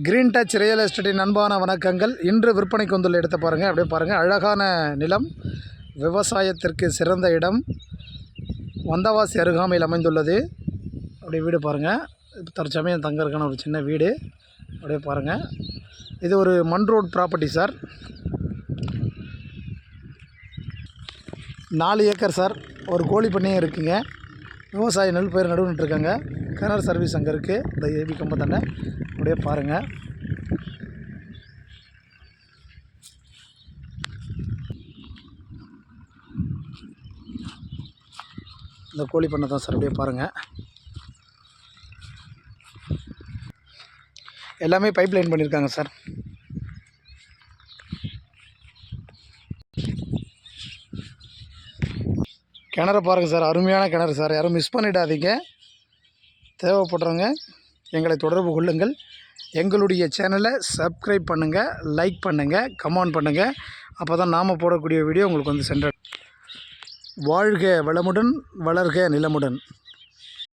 Green touch real எஸ்டேட்டின் அன்பான வணக்கங்கள். இன்று விற்பனைக்கு வந்துள்ள இடத்தை பாருங்கள். அப்படியே பாருங்கள், அழகான நிலம், விவசாயத்திற்கு சிறந்த இடம், வந்தவாசி அருகாமையில் அமைந்துள்ளது. அப்படியே வீடு பாருங்கள், தற்சமயம் தங்கறதுக்கான ஒரு சின்ன வீடு. அப்படியே பாருங்கள், இது ஒரு மண் road property sir. 4 acre sir. ஒரு கோழி பண்ணையும் இருக்குங்க. விவசாய நெல் பயிர் நடுவுன்ட்ருக்காங்க. கிணறு சர்வீஸ் அங்கே இருக்குது, இந்த ஏபி கம்பத்தாண்ட. அப்படியே பாருங்கள், இந்த கோழி பண்ணை தான் சார். அப்படியே பாருங்கள், எல்லாமே பைப் லைன் பண்ணியிருக்காங்க சார். கிணறு பாருங்கள் சார், அருமையான கிணறு சார். யாரும் மிஸ் பண்ணிடாதீங்க. தேவைப்படுறவங்க எங்களை தொடர்பு கொள்ளுங்கள். எங்களுடைய சேனலை சப்ஸ்கிரைப் பண்ணுங்கள், லைக் பண்ணுங்கள், கமெண்ட் பண்ணுங்கள். அப்போ தான் நாம் போடக்கூடிய வீடியோ உங்களுக்கு வந்து சென்ற. வாழ்க வளமுடன், வளர்க நிலமுடன்.